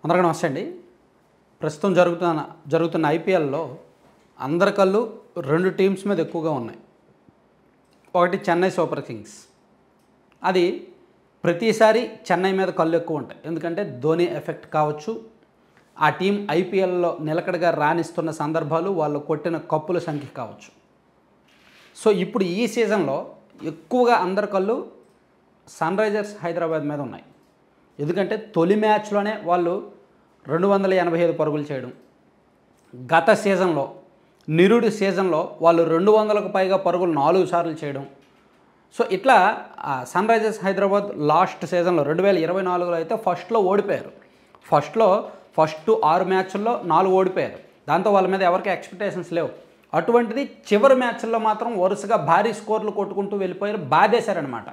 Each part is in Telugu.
అందరికీ నమస్తే అండి. ప్రస్తుతం జరుగుతున్న ఐపీఎల్లో అందరి కళ్ళు రెండు టీమ్స్ మీద ఎక్కువగా ఉన్నాయి. ఒకటి చెన్నై సూపర్ కింగ్స్. అది ప్రతిసారి చెన్నై మీద కళ్ళు ఎక్కువ ఉంటాయి. ఎందుకంటే ధోని ఎఫెక్ట్ కావచ్చు, ఆ టీం ఐపీఎల్లో నిలకడగా రాణిస్తున్న సందర్భాలు, వాళ్ళు కొట్టిన కప్పుల సంఖ్య కావచ్చు. సో ఇప్పుడు ఈ సీజన్లో ఎక్కువగా అందరి కళ్ళు సన్ రైజర్స్ హైదరాబాద్ మీద ఉన్నాయి. ఎందుకంటే తొలి మ్యాచ్లోనే వాళ్ళు 285 పరుగులు చేయడం, గత సీజన్లో నిరుడి సీజన్లో వాళ్ళు 200కు పైగా పరుగులు 4 సార్లు చేయడం. సో ఇట్లా సన్ రైజర్స్ హైదరాబాద్ లాస్ట్ సీజన్లో 2024లో అయితే ఫస్ట్లో ఓడిపోయారు. ఫస్ట్ 6 మ్యాచ్ల్లో 4 ఓడిపోయారు. దాంతో వాళ్ళ మీద ఎవరికి ఎక్స్పెక్టేషన్స్ లేవు. అటువంటిది చివరి మ్యాచ్ల్లో మాత్రం వరుసగా భారీ స్కోర్లు కొట్టుకుంటూ వెళ్ళిపోయారు, బాధేశారనమాట.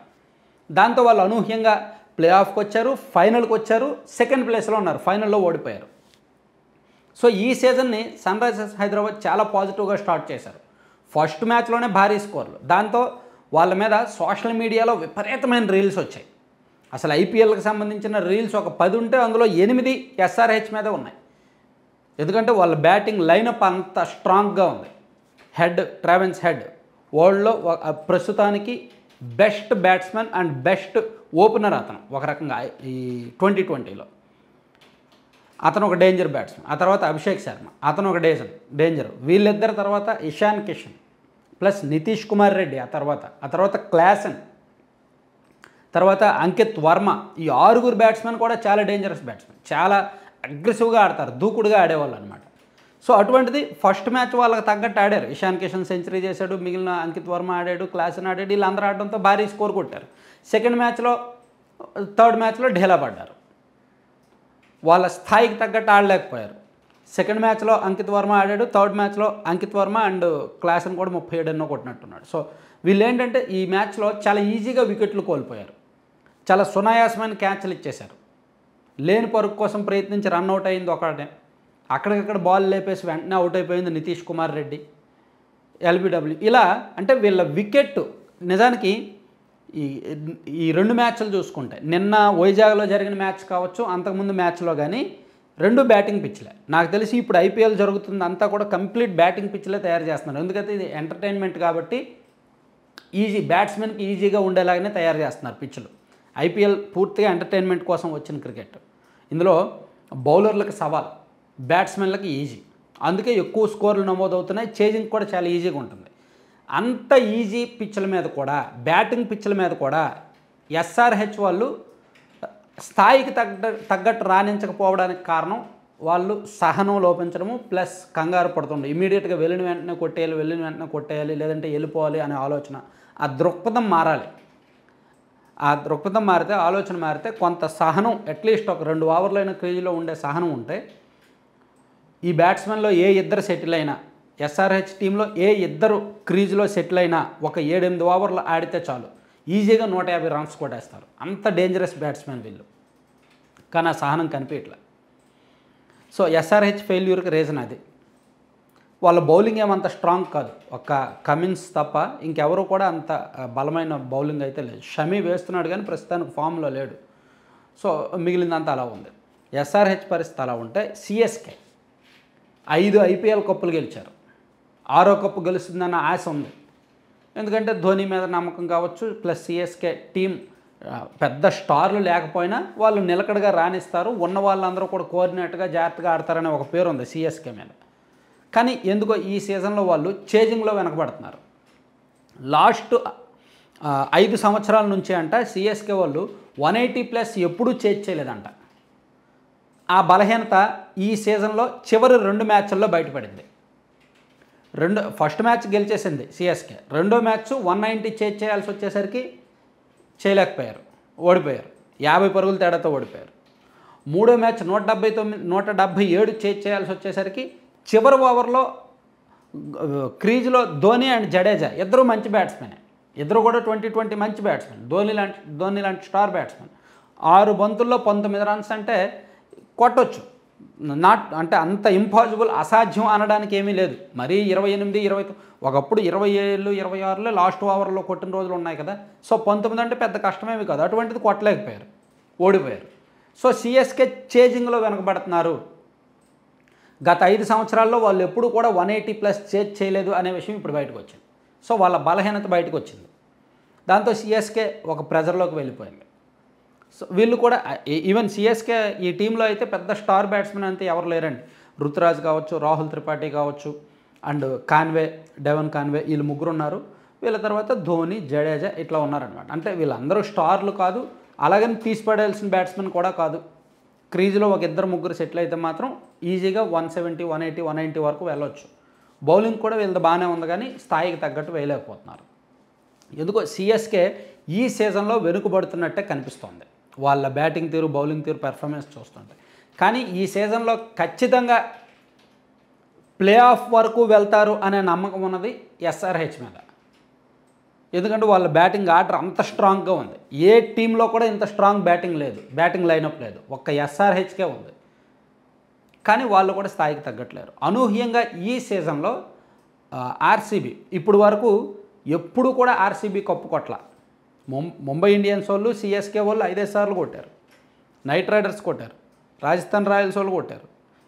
దాంతో వాళ్ళు అనూహ్యంగా ప్లే ఆఫ్కి వచ్చారు, ఫైనల్కి వచ్చారు, సెకండ్ ప్లేస్లో ఉన్నారు, ఫైనల్లో ఓడిపోయారు. సో ఈ సీజన్ని సన్ రైజర్స్ హైదరాబాద్ చాలా పాజిటివ్గా స్టార్ట్ చేశారు. ఫస్ట్ మ్యాచ్లోనే భారీ స్కోర్లు, దాంతో వాళ్ళ మీద సోషల్ మీడియాలో విపరీతమైన రీల్స్ వచ్చాయి. అసలు ఐపీఎల్కి సంబంధించిన రీల్స్ ఒక 10 ఉంటే అందులో 8 ఎస్ఆర్హెచ్ మీదే ఉన్నాయి. ఎందుకంటే వాళ్ళ బ్యాటింగ్ లైనప్ అంత స్ట్రాంగ్గా ఉంది. ట్రావెన్స్ హెడ్ వరల్డ్లో ప్రస్తుతానికి best batsmen and best opener అతను. ఒక రకంగా ఈ 2020లో అతను ఒక డేంజర్ బ్యాట్స్మెన్. ఆ తర్వాత అభిషేక్ శర్మ, అతను ఒక డేంజర్. వీళ్ళిద్దరి తర్వాత ఇషాన్ కిషన్ ప్లస్ నితీష్ కుమార్ రెడ్డి, ఆ తర్వాత క్లాసన్, తర్వాత అంకిత్ వర్మ. ఈ 6 బ్యాట్స్మెన్ కూడా చాలా డేంజరస్ బ్యాట్స్మెన్, చాలా అగ్రెసివ్గా ఆడతారు, దూకుడుగా ఆడేవాళ్ళు అనమాట. సో అటువంటిది ఫస్ట్ మ్యాచ్ వాళ్ళకి తగ్గట్టు ఆడారు. ఇషాన్ కిషన్ సెంచరీ చేశాడు, మిగిలిన అంకిత్ వర్మ ఆడాడు, క్లాసన్ ఆడాడు, వీళ్ళందరూ ఆడడంతో భారీ స్కోర్ కొట్టారు. థర్డ్ మ్యాచ్లో ఢీలా పడ్డారు, వాళ్ళ స్థాయికి తగ్గట్టు ఆడలేకపోయారు. సెకండ్ మ్యాచ్లో అంకిత్ వర్మ ఆడాడు, థర్డ్ మ్యాచ్లో అంకిత్ వర్మ అండ్ క్లాసన్ కూడా 37 ఎన్నో కొట్టినట్టున్నాడు. సో వీళ్ళు ఏంటంటే ఈ మ్యాచ్లో చాలా ఈజీగా వికెట్లు కోల్పోయారు, చాలా సునాయాసమైన క్యాచ్లు ఇచ్చేశారు. లేని పరుగు కోసం ప్రయత్నించి రన్అట్ అయింది ఒకటే, అక్కడికక్కడ బాల్ లేపేసి వెంటనే అవుట్ అయిపోయింది నితీష్ కుమార్ రెడ్డి, ఎల్బిడబ్ల్యూ. ఇలా అంటే వీళ్ళ వికెట్ నిజానికి ఈ 2 మ్యాచ్లు చూసుకుంటే, నిన్న వైజాగ్లో జరిగిన మ్యాచ్ కావచ్చు, అంతకుముందు మ్యాచ్లో కానీ 2 బ్యాటింగ్ పిచ్లే. నాకు తెలిసి ఇప్పుడు ఐపీఎల్ జరుగుతుంది అంతా కూడా కంప్లీట్ బ్యాటింగ్ పిచ్లే తయారు చేస్తున్నారు. ఎందుకంటే ఇది ఎంటర్టైన్మెంట్ కాబట్టి బ్యాట్స్మెన్కి ఈజీగా ఉండేలాగానే తయారు చేస్తున్నారు పిచ్లు. ఐపీఎల్ పూర్తిగా ఎంటర్టైన్మెంట్ కోసం వచ్చిన క్రికెట్. ఇందులో బౌలర్లకు సవాల్, బ్యాట్స్మెన్లకు ఈజీ, అందుకే ఎక్కువ స్కోర్లు నమోదవుతున్నాయి. చేజింగ్ కూడా చాలా ఈజీగా ఉంటుంది. అంత ఈజీ పిచ్ల మీద కూడా, బ్యాటింగ్ పిచ్ల మీద కూడా ఎస్ఆర్హెచ్ వాళ్ళు స్థాయికి తగ్గట్టు రాణించకపోవడానికి కారణం వాళ్ళు సహనం లోపించడము ప్లస్ కంగారు పడుతుండే. ఇమీడియట్గా వెళ్ళిన వెంటనే కొట్టేయాలి, లేదంటే వెళ్ళిపోవాలి అనే ఆలోచన. ఆ దృక్పథం మారాలి. ఆ దృక్పథం మారితే, ఆలోచన మారితే కొంత సహనం, అట్లీస్ట్ ఒక 2 ఓవర్లైన క్రీజులో ఉండే సహనం ఉంటే, ఈ బ్యాట్స్మెన్లో ఏ ఇద్దరు సెటిల్ అయినా, ఎస్ఆర్హెచ్ టీంలో ఏ ఇద్దరు క్రీజులో సెటిల్ అయినా ఒక 7-8 ఓవర్లు ఆడితే చాలు, ఈజీగా 150 రన్స్ కొట్టేస్తారు. అంత డేంజరస్ బ్యాట్స్మెన్ వీళ్ళు. కానీ ఆ సహనం కనిపించట్లే. సో ఎస్ఆర్హెచ్ ఫెయిల్యూర్కి రీజన్ అది. వాళ్ళ బౌలింగ్ ఏమంత స్ట్రాంగ్ కాదు, ఒక కమిన్స్ తప్ప ఇంకెవరు కూడా అంత బలమైన బౌలింగ్ అయితే లేదు. షమీ వేస్తున్నాడు కానీ ప్రస్తుతానికి ఫామ్లో లేడు. సో మిగిలిందంతా అలా ఉంది. ఎస్ఆర్హెచ్ పరిస్థితి అలా ఉంటే సిఎస్కే 5 ఐపీఎల్ కప్పులు గెలిచారు. 6వ కప్పు గెలుస్తుందన్న ఆశ ఉంది. ఎందుకంటే ధోని మీద నమ్మకం కావచ్చు, ప్లస్ సిఎస్కే టీం పెద్ద స్టార్లు లేకపోయినా వాళ్ళు నిలకడగా రాణిస్తారు, ఉన్న వాళ్ళందరూ కూడా కోఆర్డినేట్గా జాగ్రత్తగా ఆడతారనే ఒక పేరు ఉంది సిఎస్కే మీద. కానీ ఎందుకో ఈ సీజన్లో వాళ్ళు చేజింగ్లో వెనకబడుతున్నారు. లాస్ట్ 5 సంవత్సరాల నుంచి అంట సిఎస్కే వాళ్ళు 180+ ఎప్పుడూ చేజ్ చేయలేదంట. ఆ బలహీనత ఈ సీజన్లో చివరి 2 మ్యాచ్ల్లో బయటపడింది. ఫస్ట్ మ్యాచ్ గెలిచేసింది సిఎస్కే, రెండో మ్యాచ్ 190 చేజ్ చేయాల్సి వచ్చేసరికి చేయలేకపోయారు, ఓడిపోయారు. 50 పరుగుల తేడాతో ఓడిపోయారు. మూడో మ్యాచ్ 177 చేజ్ చేయాల్సి వచ్చేసరికి చివరి ఓవర్లో క్రీజ్లో ధోని అండ్ జడేజా ఇద్దరు మంచి బ్యాట్స్మెన్, ఇద్దరు కూడా 2020 మంచి బ్యాట్స్మెన్, ధోని లాంటి స్టార్ బ్యాట్స్మెన్. 6 బంతుల్లో 19 రన్స్ అంటే కొట్టొచ్చు, అంటే అంత ఇంపాసిబుల్, అసాధ్యం అనడానికి ఏమీ లేదు. మరీ 28, 20 ఒకప్పుడు 27, 26 లాస్ట్ ఓవర్లో కొట్టిన రోజులు ఉన్నాయి కదా. సో 19 అంటే పెద్ద కష్టమేమి కాదు. అటువంటిది కొట్టలేకపోయారు, ఓడిపోయారు. సో సిఎస్కే చేజింగ్లో వెనకబడుతున్నారు. గత 5 సంవత్సరాల్లో వాళ్ళు ఎప్పుడు కూడా 180+ చేజ్ చేయలేదు అనే విషయం ఇప్పుడు బయటకు వచ్చింది. సో వాళ్ళ బలహీనత బయటకు వచ్చింది. దాంతో సిఎస్కే ఒక ప్రెజర్లోకి వెళ్ళిపోయింది. సో వీళ్ళు కూడా ఈవెన్ సిఎస్కే ఈ టీంలో అయితే పెద్ద స్టార్ బ్యాట్స్మెన్ అంతే ఎవరు లేరండి. రుతురాజ్ కావచ్చు, రాహుల్ త్రిపాఠి కావచ్చు, అండ్ కాన్వే, డెవన్ కాన్వే, వీళ్ళు ముగ్గురు ఉన్నారు. వీళ్ళ తర్వాత ధోని, జడేజా ఇట్లా ఉన్నారనమాట. అంటే వీళ్ళందరూ స్టార్లు కాదు, అలాగని తీసిపడేయాల్సిన బ్యాట్స్మెన్ కూడా కాదు. క్రీజ్లో ఒక ఇద్దరు ముగ్గురు సెటిల్ అయితే మాత్రం ఈజీగా 170, 180, 190 వరకు వెళ్ళొచ్చు. బౌలింగ్ కూడా వీళ్ళది బాగానే ఉంది, కానీ స్థాయికి తగ్గట్టు వేయలేకపోతున్నారు. ఎందుకో సిఎస్కే ఈ సీజన్లో వెనుకబడుతున్నట్టే కనిపిస్తోంది. వాళ్ళ బ్యాటింగ్ తీరు, బౌలింగ్ తీరు, పెర్ఫార్మెన్స్ చూస్తుంటే. కానీ ఈ సీజన్లో ఖచ్చితంగా ప్లే ఆఫ్ వరకు వెళ్తారు అనే నమ్మకం ఉన్నది ఎస్ఆర్హెచ్ మీద. ఎందుకంటే వాళ్ళ బ్యాటింగ్ ఆర్డర్ అంత స్ట్రాంగ్గా ఉంది. ఏ టీంలో కూడా ఇంత స్ట్రాంగ్ బ్యాటింగ్ లేదు, బ్యాటింగ్ లైనప్ లేదు, ఒక్క ఎస్ఆర్హెచ్కే ఉంది. కానీ వాళ్ళు కూడా స్థాయికి తగ్గట్లేరు. అనూహ్యంగా ఈ సీజన్లో ఆర్సీబీ ఇప్పుడు వరకు ఎప్పుడు కూడా ఆర్సీబీ కప్పు కొట్ల. ముంబై ఇండియన్స్ వాళ్ళు, సిఎస్కే వాళ్ళు 5 సార్లు కొట్టారు, నైట్ రైడర్స్ కొట్టారు, రాజస్థాన్ రాయల్స్ వాళ్ళు కొట్టారు,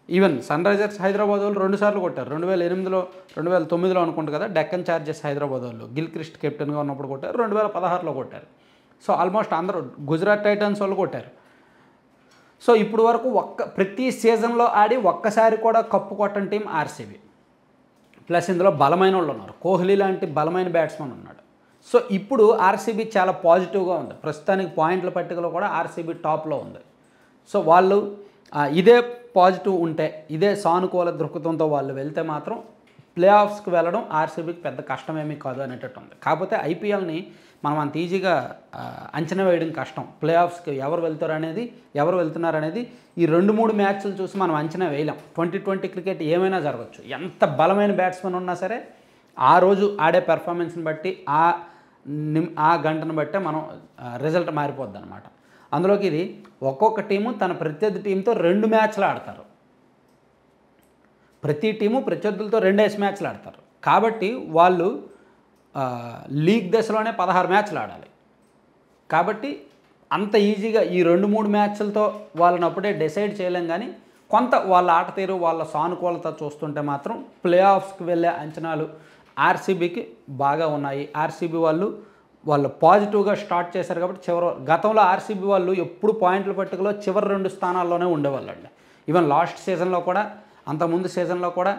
ఈవెన్ సన్ రైజర్స్ హైదరాబాద్ వాళ్ళు 2 సార్లు కొట్టారు. 2008లో 2009లో అనుకుంటు కదా, డెక్కన్ చార్జెస్ హైదరాబాద్ వాళ్ళు గిల్క్రిస్ట్ కెప్టెన్గా ఉన్నప్పుడు కొట్టారు. 2016లో కొట్టారు. సో ఆల్మోస్ట్ అందరూ, గుజరాత్ టైటన్స్ వాళ్ళు కొట్టారు. సో ఇప్పుడు వరకు ప్రతి సీజన్లో ఆడి ఒక్కసారి కూడా కప్పు కొట్టని టీం ఆర్సీబీ. ప్లస్ ఇందులో బలమైన వాళ్ళు ఉన్నారు. కోహ్లీ లాంటి బలమైన బ్యాట్స్మెన్ ఉన్నాడు. సో ఇప్పుడు ఆర్సీబీ చాలా పాజిటివ్గా ఉంది. ప్రస్తుతానికి పాయింట్ల పట్టికలో కూడా ఆర్సీబీ టాప్లో ఉంది. సో వాళ్ళు ఇదే పాజిటివ్ ఉంటే, ఇదే సానుకూల దృక్పథంతో వాళ్ళు వెళ్తే మాత్రం ప్లే ఆఫ్స్కి వెళ్ళడం ఆర్సీబీకి పెద్ద కష్టమేమీ కాదు అనేటట్టు ఉంది. కాకపోతే ఐపీఎల్ని మనం అంత ఈజీగా అంచనా వేయడం కష్టం. ప్లే ఆఫ్స్కి ఎవరు వెళ్తున్నారు అనేది ఈ 2-3 మ్యాచ్లు చూసి మనం అంచనా వేయలేం. 2020 క్రికెట్ ఏమైనా జరగచ్చు. ఎంత బలమైన బ్యాట్స్మెన్ ఉన్నా సరే ఆ రోజు ఆడే పెర్ఫార్మెన్స్ని బట్టి, ఆ గంటను బట్టే మనం రిజల్ట్ మారిపోద్ది అనమాట. అందులోకి ఇది ఒక్కొక్క టీము తన ప్రత్యర్థి టీంతో 2 మ్యాచ్లు ఆడతారు. ప్రతి టీము ప్రత్యర్థులతో 2 మ్యాచ్లు ఆడతారు. కాబట్టి వాళ్ళు లీగ్ దశలోనే 16 మ్యాచ్లు ఆడాలి. కాబట్టి అంత ఈజీగా ఈ 2-3 మ్యాచ్లతో వాళ్ళని అప్పుడే డిసైడ్ చేయలేం. కానీ కొంత వాళ్ళ ఆట తీరు, వాళ్ళ సానుకూలత చూస్తుంటే మాత్రం ప్లే ఆఫ్స్కి వెళ్ళే అంచనాలు ఆర్సీబీకి బాగా ఉన్నాయి. ఆర్సీబీ వాళ్ళు పాజిటివ్గా స్టార్ట్ చేశారు. కాబట్టి గతంలో ఆర్సీబీ వాళ్ళు ఎప్పుడు పాయింట్ల పట్టికలో చివరి 2 స్థానాల్లోనే ఉండేవాళ్ళండి. ఈవెన్ లాస్ట్ సీజన్లో కూడా, అంతకుముందు సీజన్లో కూడా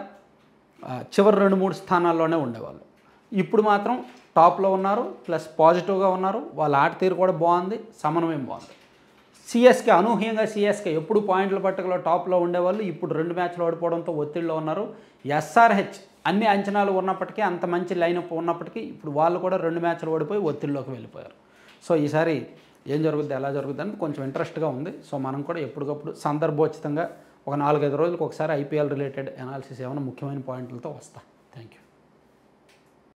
చివరి 2-3 స్థానాల్లోనే ఉండేవాళ్ళు. ఇప్పుడు మాత్రం టాప్లో ఉన్నారు, ప్లస్ పాజిటివ్గా ఉన్నారు. వాళ్ళ ఆట తీరు కూడా బాగుంది, సమన్వయం బాగుంది. సిఎస్కే అనూహ్యంగా ఎప్పుడు పాయింట్ల పట్టికలో టాప్లో ఉండేవాళ్ళు ఇప్పుడు 2 మ్యాచ్లు ఓడిపోవడంతో ఒత్తిడిలో ఉన్నారు. ఎస్ఆర్హెచ్ అన్ని అంచనాలు ఉన్నప్పటికీ, అంత మంచి లైనప్ ఉన్నప్పటికీ ఇప్పుడు వాళ్ళు కూడా 2 మ్యాచ్లు ఓడిపోయి ఒత్తిడిలోకి వెళ్ళిపోయారు. సో ఈసారి ఏం జరుగుద్ది, ఎలా జరుగుద్ది అని కొంచెం ఇంట్రెస్ట్గా ఉంది. సో మనం కూడా ఎప్పటికప్పుడు సందర్భోచితంగా ఒక 4-5 రోజులకు ఒకసారి ఐపీఎల్ రిలేటెడ్ అనాలిసిస్ ఏమైనా ముఖ్యమైన పాయింట్లతో వస్తా. Thank you.